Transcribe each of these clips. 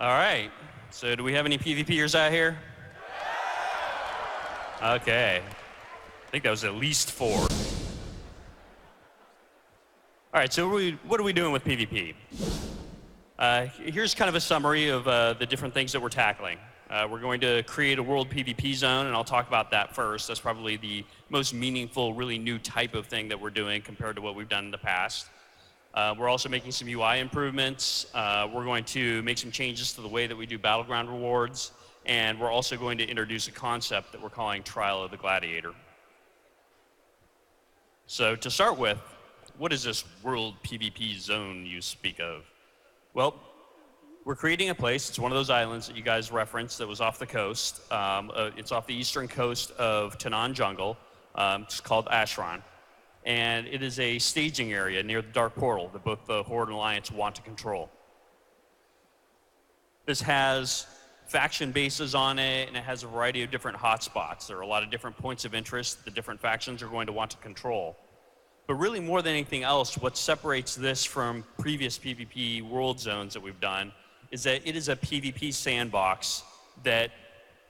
All right. So do we have any PvPers out here? Okay. I think that was at least 4. All right, so what are we doing with PvP? Here's kind of a summary of the different things that we're tackling. We're going to create a world PvP zone, and I'll talk about that first. That's probably the most meaningful, really new type of thing that we're doing compared to what we've done in the past. We're also making some UI improvements. We're going to make some changes to the way that we do Battleground rewards, and we're also going to introduce a concept that we're calling Trial of the Gladiator. So to start with, what is this world PvP zone you speak of? Well, we're creating a place. It's one of those islands that you guys referenced that was off the coast. It's off the eastern coast of Tanan Jungle. It's called Ashran. And it is a staging area near the Dark Portal that both the Horde and Alliance want to control. This has faction bases on it, and it has a variety of different hotspots. There are a lot of different points of interest that different factions are going to want to control. But really, more than anything else, what separates this from previous PvP world zones that we've done is that it is a PvP sandbox that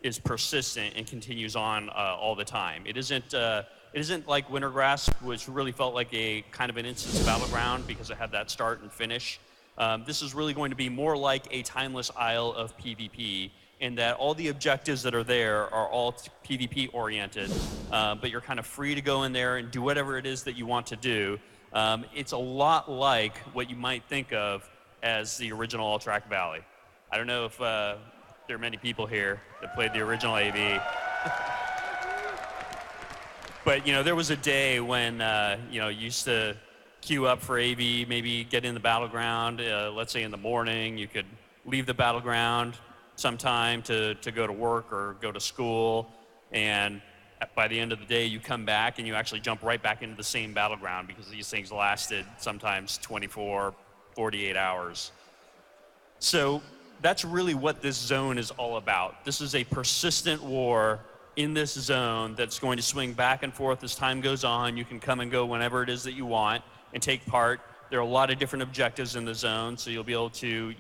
is persistent and continues on all the time. It isn't like Wintergrass, which really felt like a kind of an instance battleground because it had that start and finish. This is really going to be more like a timeless isle of PvP in that all the objectives that are there are all PvP oriented, but you're kind of free to go in there and do whatever it is that you want to do. It's a lot like what you might think of as the original Alterac Valley. I don't know if there are many people here that played the original AV. But, you know, there was a day when, you used to queue up for AV, maybe get in the battleground, let's say in the morning. You could leave the battleground sometime to go to work or go to school. And by the end of the day, you come back and you actually jump right back into the same battleground because these things lasted sometimes 24, 48 hours. So that's really what this zone is all about. This is a persistent war in this zone that's going to swing back and forth as time goes on. You can come and go whenever it is that you want and take part. There are a lot of different objectives in the zone, so you'll be able to,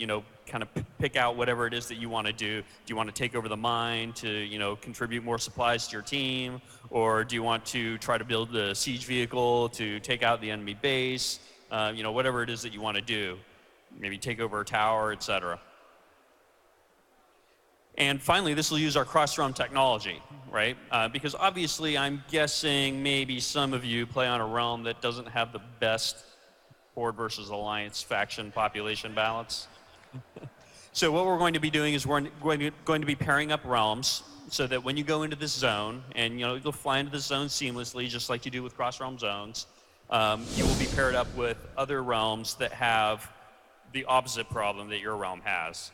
kind of pick out whatever it is that you want to do. Do you want to take over the mine to, contribute more supplies to your team? Or do you want to try to build a siege vehicle to take out the enemy base? Whatever it is that you want to do. Maybe take over a tower, etc. And finally, this will use our cross-realm technology, right? Because obviously, I'm guessing maybe some of you play on a realm that doesn't have the best Horde versus Alliance faction population balance. So what we're going to be doing is we're going to be pairing up realms so that when you go into this zone, and you'll fly into this zone seamlessly, just like you do with cross-realm zones, you will be paired up with other realms that have the opposite problem that your realm has.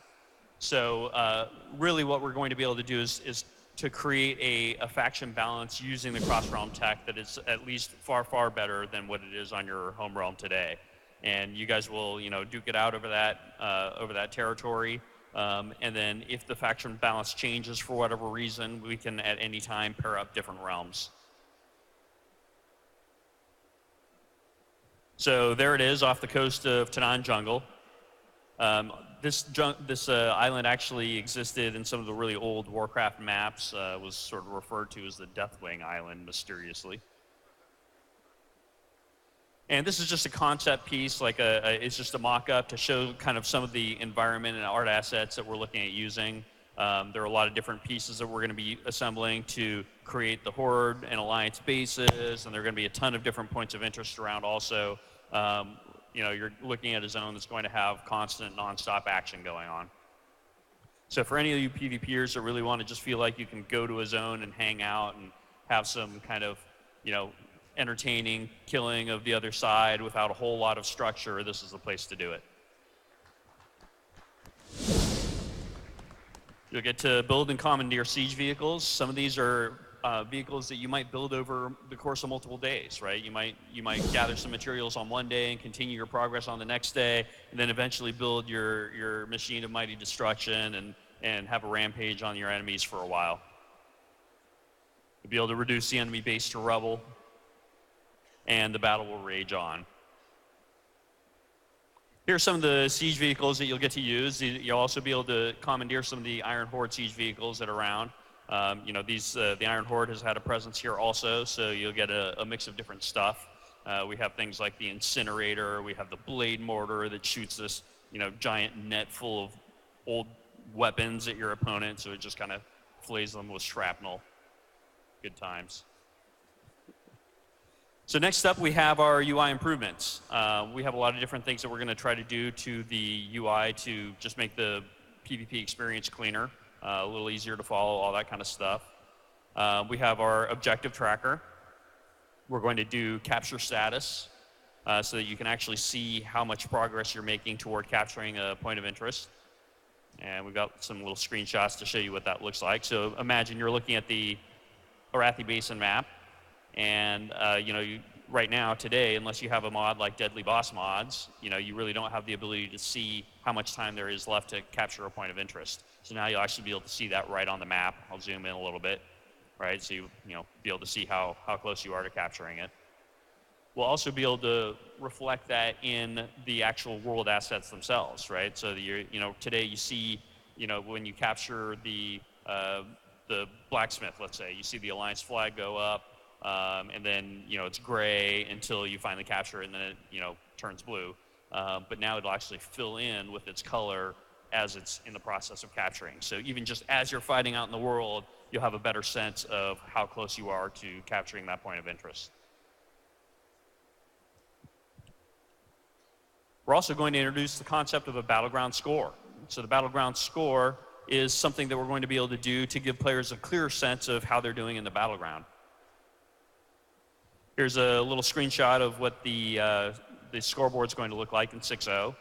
So really what we're going to be able to do is to create a faction balance using the cross-realm tech that is at least far, far better than what it is on your home realm today. And you guys will, duke it out over that territory. And then if the faction balance changes for whatever reason, we can at any time pair up different realms. So there it is off the coast of Tanan Jungle. This island actually existed in some of the really old Warcraft maps, was sort of referred to as the Deathwing Island, mysteriously. And this is just a concept piece, it's just a mock-up to show kind of some of the environment and art assets that we're looking at using. There are a lot of different pieces that we're going to be assembling to create the Horde and Alliance bases, and there are going to be a ton of different points of interest around also. You're looking at a zone that's going to have constant, non-stop action going on. So for any of you PvPers that really want to just feel like you can go to a zone and hang out and have some kind of, entertaining killing of the other side without a whole lot of structure, this is the place to do it. You'll get to build and commandeer siege vehicles. Some of these are vehicles that you might build over the course of multiple days, right? You might gather some materials on one day and continue your progress on the next day, and then eventually build your machine of mighty destruction and have a rampage on your enemies for a while. You'll be able to reduce the enemy base to rubble, and the battle will rage on. Here's some of the siege vehicles that you'll get to use. You'll also be able to commandeer some of the Iron Horde siege vehicles that are around. You know, the Iron Horde has had a presence here also, so you'll get a mix of different stuff. We have things like the incinerator. We have the blade mortar that shoots this, you know, giant net full of old weapons at your opponent, so it just kind of flays them with shrapnel. Good times. So next up, we have our UI improvements. We have a lot of different things that we're going to try to do to the UI to just make the PvP experience cleaner, a little easier to follow, all that kind of stuff. We have our objective tracker. We're going to do capture status so that you can actually see how much progress you're making toward capturing a point of interest. And we've got some little screenshots to show you what that looks like. So imagine you're looking at the Arathi Basin map. And you know, right now, today, unless you have a mod like Deadly Boss mods, you know, you really don't have the ability to see how much time there is left to capture a point of interest. So now you'll actually be able to see that right on the map. I'll zoom in a little bit, right? So you know, be able to see how close you are to capturing it. We'll also be able to reflect that in the actual world assets themselves, right? So you know, today you see, you know, when you capture the blacksmith, let's say, you see the Alliance flag go up. And then, you know, it's gray until you finally capture it, and then it, you know, turns blue. But now it'll actually fill in with its color as it's in the process of capturing. So even just as you're fighting out in the world, you'll have a better sense of how close you are to capturing that point of interest. We're also going to introduce the concept of a battleground score. So the battleground score is something that we're going to be able to do to give players a clearer sense of how they're doing in the battleground. Here's a little screenshot of what the scoreboard's going to look like in 6.0.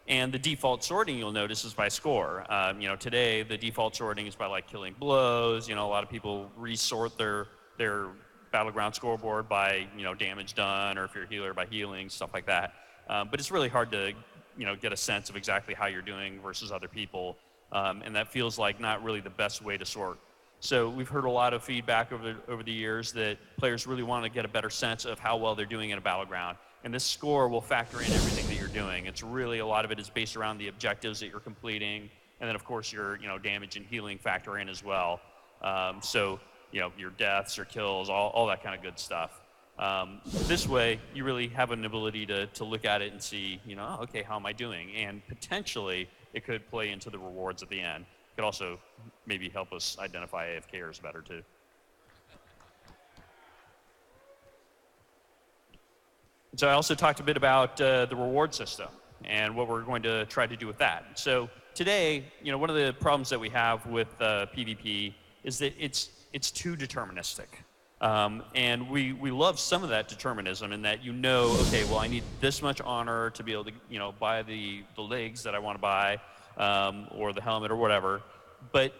And the default sorting, you'll notice, is by score. You know, today, the default sorting is by, like, killing blows. You know, a lot of people resort their battleground scoreboard by, you know, damage done, or if you're a healer, by healing, stuff like that. But it's really hard to, you know, get a sense of exactly how you're doing versus other people. And that feels like not really the best way to sort. So we've heard a lot of feedback over the years that players really want to get a better sense of how well they're doing in a battleground. And this score will factor in everything that you're doing. It's really, a lot of it is based around the objectives that you're completing. And then, of course, your, you know, damage and healing factor in as well. So, you know, your deaths, your kills, all that kind of good stuff. This way, you really have an ability to look at it and see, you know, oh, okay, how am I doing? And potentially, it could play into the rewards at the end. Could also maybe help us identify AFKers better too. So I also talked a bit about the reward system and what we're going to try to do with that. So today, you know, one of the problems that we have with PvP is that it's too deterministic. And we love some of that determinism in that, you know, okay, well, I need this much honor to be able to, you know, buy the legs that I want to buy, or the helmet or whatever. But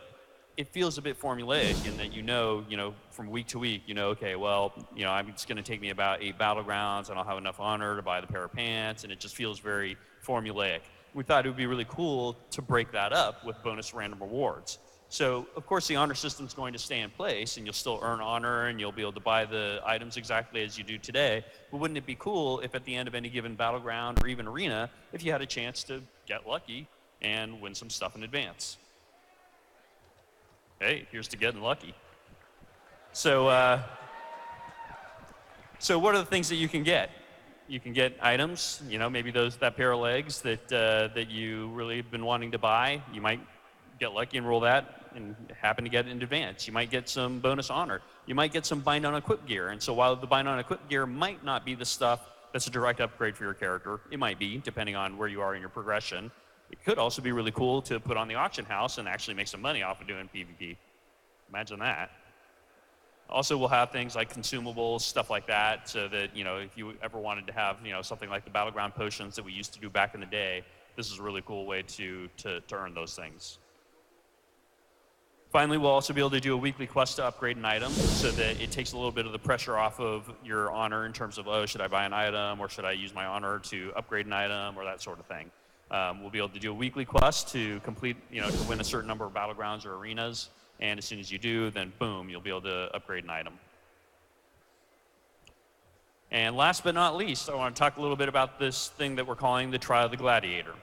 it feels a bit formulaic in that, you know, from week to week, you know, okay, well, you know, it's going to take me about 8 battlegrounds, and I'll have enough honor to buy the pair of pants, and it just feels very formulaic. We thought it would be really cool to break that up with bonus random rewards. So, of course, the honor system is going to stay in place, and you'll still earn honor, and you'll be able to buy the items exactly as you do today. But wouldn't it be cool if at the end of any given battleground or even arena, if you had a chance to get lucky and win some stuff in advance? Hey, here's to getting lucky. So, so what are the things that you can get? You can get items, you know, maybe that pair of legs that you really have been wanting to buy. You might get lucky and roll that and happen to get it in advance. You might get some bonus honor. You might get some bind on equip gear. And so while the bind on equip gear might not be the stuff that's a direct upgrade for your character, it might be, depending on where you are in your progression. It could also be really cool to put on the auction house and actually make some money off of doing PvP. Imagine that. Also, we'll have things like consumables, stuff like that, so that, you know, if you ever wanted to have, you know, something like the battleground potions that we used to do back in the day, this is a really cool way to earn those things. Finally, we'll also be able to do a weekly quest to upgrade an item so that it takes a little bit of the pressure off of your honor in terms of, oh, should I buy an item, or should I use my honor to upgrade an item, or that sort of thing. We'll be able to do a weekly quest to complete, you know, to win a certain number of battlegrounds or arenas. And as soon as you do, then boom, you'll be able to upgrade an item. And last but not least, I want to talk a little bit about this thing that we're calling the Trial of the Gladiator.